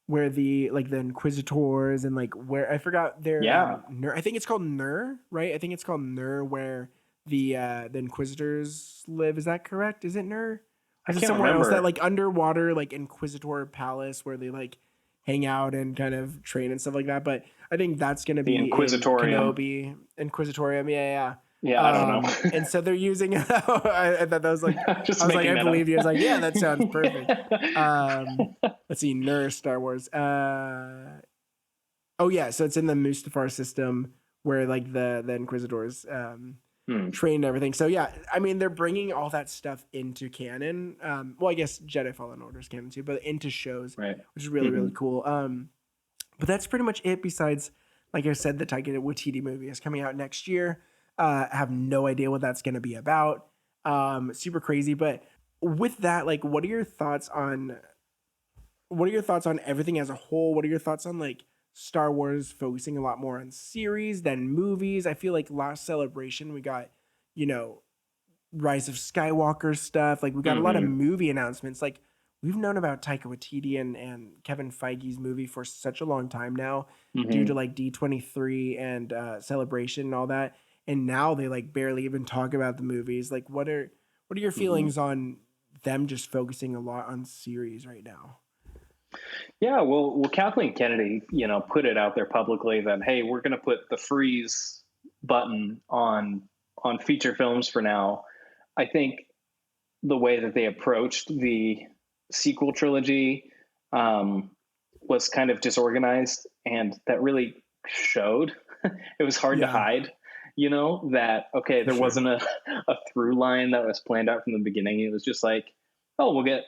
where the Inquisitors and like where I forgot their Yeah, I think it's called Nur, right? I think it's called Nur where the Inquisitors live. Is that correct? Is it Nur? Or I is it can't somewhere else that remember like underwater like Inquisitor palace where they like hang out and kind of train and stuff like that? But I think that's gonna the be in Inquisitorium. Kenobi, Inquisitorium, yeah, Yeah, I don't yeah. know. And so they're using I thought that was like Just making I that up. believe you. I was like, yeah, that sounds perfect. Let's see, Nurse Star Wars. Oh yeah, so it's in the Mustafar system where like the Inquisitors Hmm. trained and everything. So yeah, I mean they're bringing all that stuff into canon. Well, I guess Jedi Fallen Order is canon too, but into shows, Right. which is really Hmm. really cool. But that's pretty much it. Besides, like I said, the Taika Waititi movie is coming out next year. I have no idea what that's going to be about. Super crazy. But with that, like, what are your thoughts on everything as a whole? What are your thoughts on like Star Wars focusing a lot more on series than movies. I feel like last Celebration we got, you know, Rise of Skywalker stuff. Like we got a lot of Mm-hmm. movie announcements. Like we've known about Taika Waititi and Kevin Feige's movie for such a long time now, due to Mm-hmm. like D23 and Celebration and all that. And now they like barely even talk about the movies. Like what are your Mm-hmm. feelings on them just focusing a lot on series right now? Yeah, well, Kathleen Kennedy, put it out there publicly that hey, we're going to put the freeze button on feature films for now. I think the way that they approached the sequel trilogy um, was kind of disorganized, and that really showed. It was hard to Yeah, hide, that okay, for there sure. wasn't a through line that was planned out from the beginning. It was just like, oh, we'll get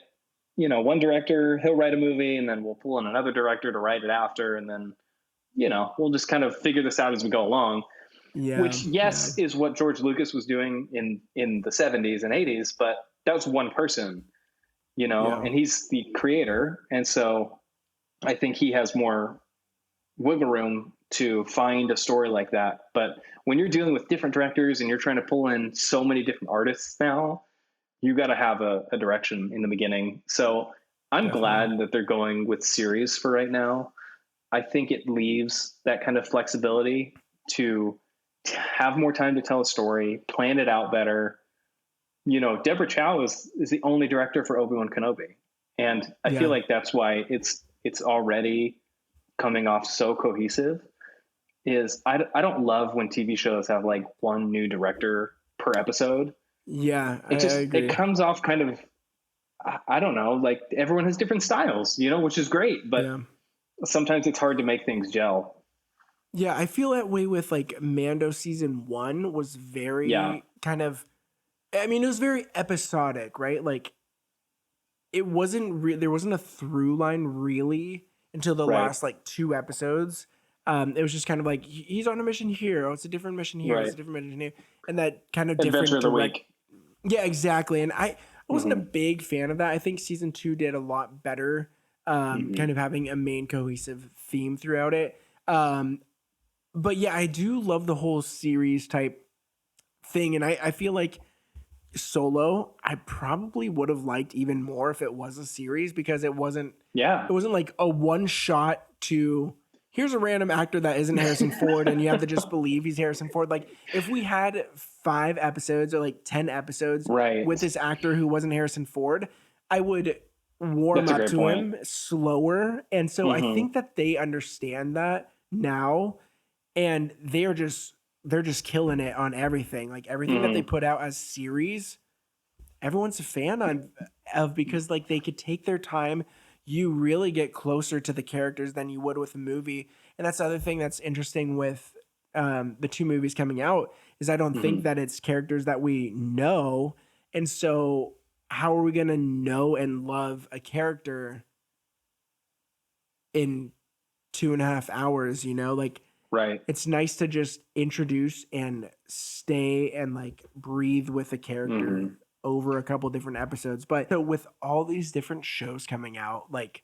one director, he'll write a movie, and then we'll pull in another director to write it after, and then we'll just kind of figure this out as we go along. Yeah, Which, yeah, yes, is what George Lucas was doing in the 70s and 80s, but that was one person, yeah, and he's the creator, and so I think he has more wiggle room to find a story like that. But when you're dealing with different directors and you're trying to pull in so many different artists now, you got to have a direction in the beginning. So I'm definitely. glad that they're going with series for right now. I think it leaves that kind of flexibility to have more time to tell a story, plan it out better. Deborah Chow is the only director for Obi-Wan Kenobi, and I feel Yeah. like that's why it's already coming off so cohesive. I don't love when TV shows have like one new director per episode. Yeah, I It agree. comes off kind of, I don't know, like everyone has different styles, which is great, but Yeah. sometimes it's hard to make things gel. Yeah, I feel that way with like Mando season 1 was Yeah, very kind of, I mean, it was very episodic, right? Like it wasn't there wasn't a through line really until the right, last like 2 episodes. It was just kind of like he's on a mission here. Oh, it's a different mission here. It's right. a different mission here, and that kind of Adventure different of the direct. week. Yeah, exactly. And I wasn't a Hmm. big fan of that. I think season 2 did a lot better, Hmm. kind of having a main cohesive theme throughout it. Um, but yeah, I do love the whole series type thing, and I feel like Solo, I probably would have liked even more if it was a series because Yeah. it wasn't like a one shot to here's a random actor that isn't Harrison Ford and you have to just believe he's Harrison Ford. Like if we had 5 episodes or like 10 episodes Right. with this actor who wasn't Harrison Ford, I would warm That's a up great to point. him slower. And so I Hmm. think that they understand that now and they're just killing it on everything. Like everything that they Hmm. put out as series, everyone's a fan of because like they could take their time. You really get closer to the characters than you would with a movie, and that's the other thing that's interesting with the two movies coming out is I don't think Hmm. that it's characters that we know, and so how are we gonna know and love a character in 2.5 hours? Like Right. it's nice to just introduce and stay and like breathe with a character Hmm. over a couple different episodes. But so with all these different shows coming out, like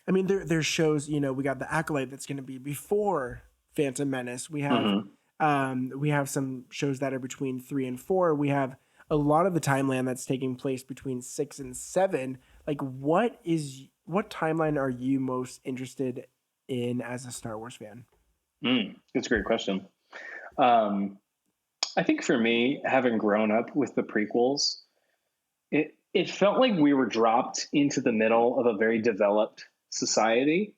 I mean, there's shows. We got the Acolyte that's going to be before Phantom Menace. Hmm. We have some shows that are between 3 and 4. We have a lot of the timeline that's taking place between 6 and 7. Like, what timeline are you most interested in as a Star Wars fan? That's a great question. Um, I think for me, having grown up with the prequels, it felt like we were dropped into the middle of a very developed society.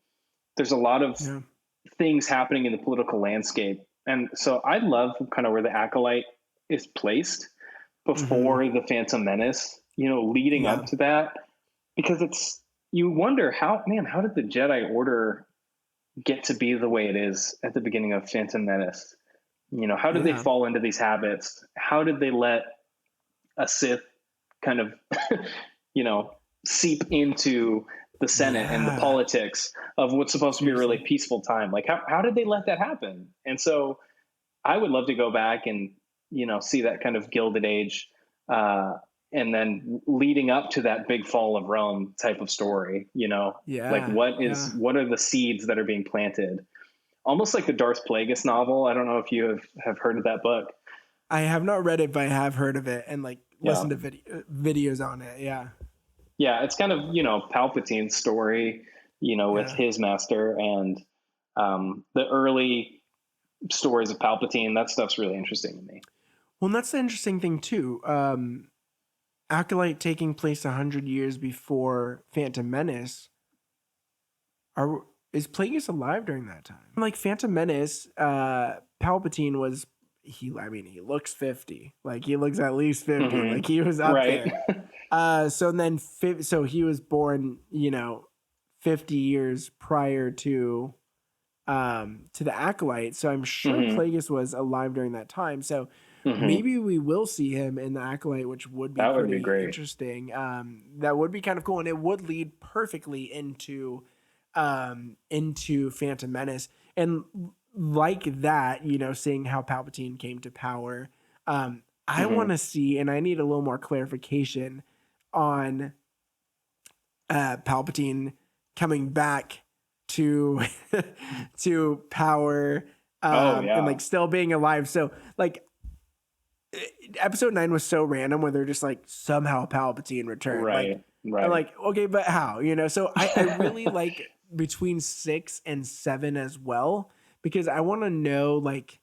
There's a lot of Yeah. things happening in the political landscape, and so I love kind of where the Acolyte is placed Mm-hmm. before the Phantom Menace. Leading Yeah. up to that, because you wonder how did the Jedi Order get to be the way it is at the beginning of Phantom Menace? How did they Yeah. fall into these habits? How did they let a Sith kind of, you know, seep into the Senate and the Yeah. politics of what's supposed to be a really Seriously. peaceful time? Like, how did they let that happen? And so I would love to go back and, see that kind of Gilded Age uh, and then leading up to that big fall of Rome type of story, like Yeah. what are the seeds that are being planted? Almost like the Darth Plagueis novel. I don't know if you have heard of that book. I have not read it, but I have heard of it and like Yeah. listened to videos on it. Yeah. Yeah. It's kind of, Palpatine's story, with Yeah. his master, and the early stories of Palpatine. That stuff's really interesting to me. Well, and that's the interesting thing too. Acolyte taking place 100 years before Phantom Menace. Is Plagueis alive during that time? Like Phantom Menace, Palpatine was he looks 50. Like he looks at least 50. Mm-hmm. Like he was up Right. there. So he was born, 50 years prior to the Acolyte. So I'm sure Mm-hmm. Plagueis was alive during that time. So Mm-hmm. maybe we will see him in the Acolyte, which would be That would be pretty great. interesting. That would be kind of cool, and it would lead perfectly into Phantom Menace. And like that, seeing how Palpatine came to power, I Mm-hmm. want to see, and I need a little more clarification on Palpatine coming back to to power, Oh and yeah. like still being alive. So like episode 9 was so random where they're just like somehow Palpatine returned. Like I'm Right. like, okay, but how? So I really like between 6 and 7 as well, because I want to know like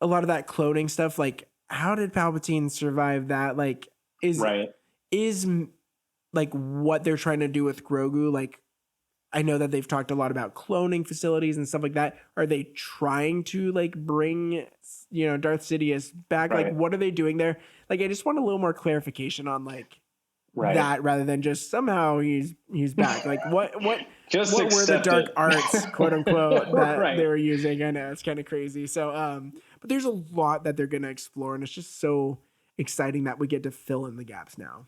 a lot of that cloning stuff. Like, how did Palpatine survive that? Like, Right. is like what they're trying to do with Grogu? Like, I know that they've talked a lot about cloning facilities and stuff like that. Are they trying to like bring, Darth Sidious back? Like, Right. what are they doing there? Like, I just want a little more clarification on like Right. that rather than just somehow he's back. Like, what Just what were the accept dark it. arts, quote unquote, that they Right. were using? I know it's kind of crazy. So, but there's a lot that they're gonna explore, and it's just so exciting that we get to fill in the gaps now.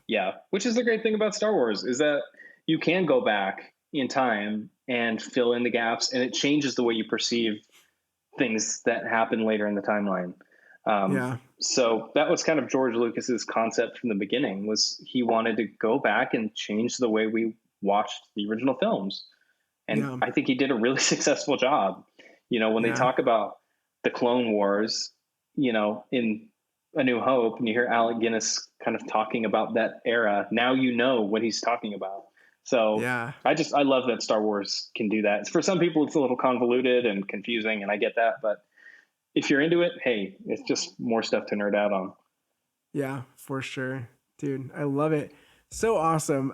Yeah. Which is the great thing about Star Wars, is that you can go back in time and fill in the gaps, and it changes the way you perceive things that happen later in the timeline. Yeah. So that was kind of George Lucas's concept from the beginning, was he wanted to go back and change the way we watched the original films. And Yeah. I think he did a really successful job. When they Yeah. talk about the Clone Wars, in A New Hope, and you hear Alec Guinness kind of talking about that era, now you know what he's talking about. So Yeah. I love that Star Wars can do that. For some people, it's a little convoluted and confusing, and I get that. But if you're into it, hey, it's just more stuff to nerd out on. Yeah, for sure. Dude, I love it. So awesome.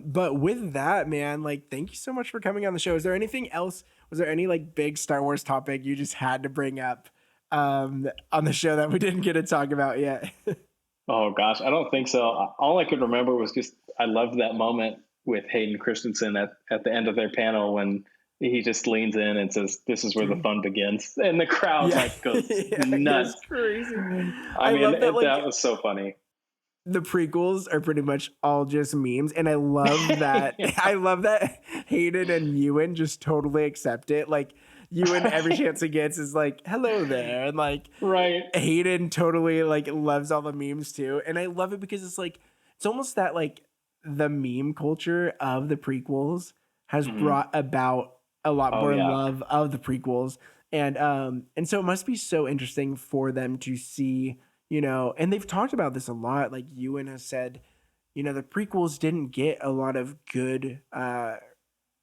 But with that, man, like thank you so much for coming on the show. Is there anything else? Was there any like big Star Wars topic you just had to bring up on the show that we didn't get to talk about yet? Oh gosh, I don't think so. All I could remember was just I loved that moment with Hayden Christensen at the end of their panel when he just leans in and says, "This is where the Dude. fun begins," and the crowd Yeah. like goes Yeah, it nuts. goes crazy. I mean, love that like that was so funny. the prequels are pretty much all just memes, and I love that Yeah. I love that Hayden and Ewan just totally accept it. Like Ewan every chance he gets is like hello there, and like Right. Hayden totally like loves all the memes too. And I love it because it's like it's almost that like the meme culture of the prequels has Mm-hmm. brought about a lot Oh more yeah. love of the prequels. And so it must be so interesting for them to see, and they've talked about this a lot. Like Ewan has said, the prequels didn't get a lot of good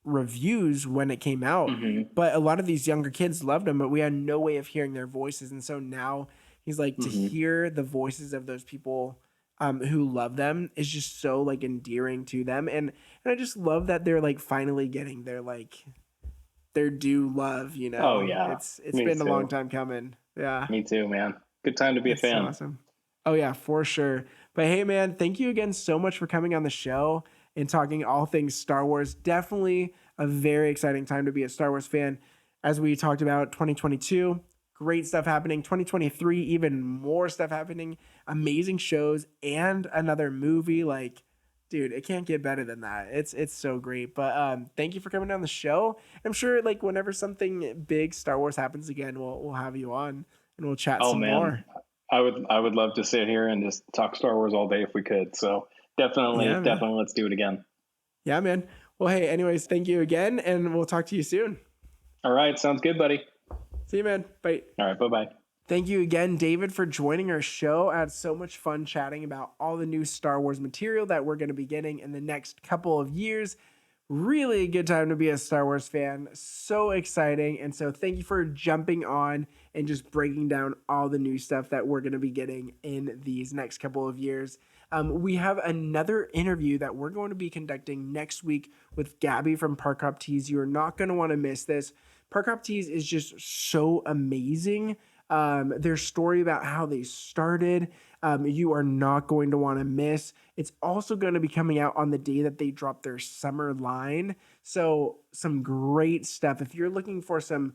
reviews when it came out, Mm-hmm. but a lot of these younger kids loved them, but we had no way of hearing their voices. And so now he's like, to Mm-hmm. hear the voices of those people who love them is just so like endearing to them. And I just love that they're like finally getting their due love, Oh yeah. it's Me been a long too. time coming. Yeah. Me too, man. Good time to be a It's so fan. awesome. Oh yeah, for sure. But hey man, thank you again so much for coming on the show and talking all things Star Wars. Definitely a very exciting time to be a Star Wars fan. As we talked about 2022, great stuff happening. 2023, even more stuff happening. Amazing shows and another movie. Like, dude, it can't get better than that. It's so great. But thank you for coming on the show. I'm sure like whenever something big Star Wars happens again, we'll have you on and we'll chat Oh some man, more. I would love to sit here and just talk Star Wars all day if we could. So Yeah, man. definitely let's do it again. Yeah, man. Well, hey, anyways, thank you again, and we'll talk to you soon. All right, sounds good, buddy. See you, man. Bye. All right, bye-bye. Thank you again, David, for joining our show. I had so much fun chatting about all the new Star Wars material that we're going to be getting in the next couple of years. Really a good time to be a Star Wars fan. So exciting. And so thank you for jumping on and just breaking down all the new stuff that we're going to be getting in these next couple of years. We have another interview that we're going to be conducting next week with Gabby from Park Hop Tees. You are not going to want to miss this. Park Hop Tees is just so amazing. Their story about how they started, you are not going to want to miss. It's also going to be coming out on the day that they drop their summer line. So some great stuff. If you're looking for some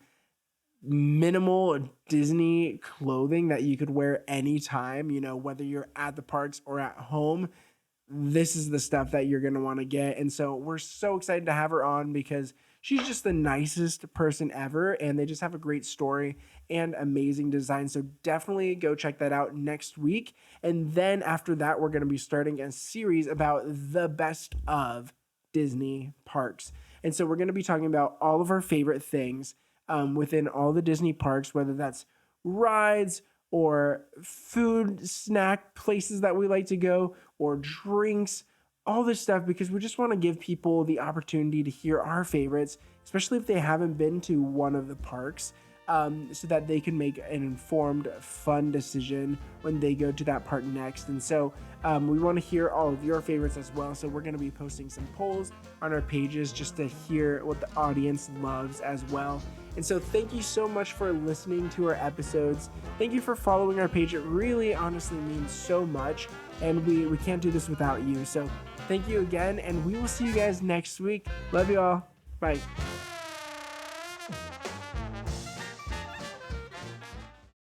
minimal Disney clothing that you could wear anytime, whether you're at the parks or at home, this is the stuff that you're going to want to get. And so we're so excited to have her on because she's just the nicest person ever, and they just have a great story and amazing design. So definitely go check that out next week. And then after that, we're going to be starting a series about the best of Disney parks. And so we're going to be talking about all of our favorite things within all the Disney parks, whether that's rides or food, snack places that we like to go, or drinks, all this stuff, because we just want to give people the opportunity to hear our favorites, especially if they haven't been to one of the parks, so that they can make an informed, fun decision when they go to that park next. And so we want to hear all of your favorites as well. So we're going to be posting some polls on our pages just to hear what the audience loves as well. And so thank you so much for listening to our episodes. Thank you for following our page. It really honestly means so much, and we can't do this without you. So thank you again, and we will see you guys next week. Love you all. Bye.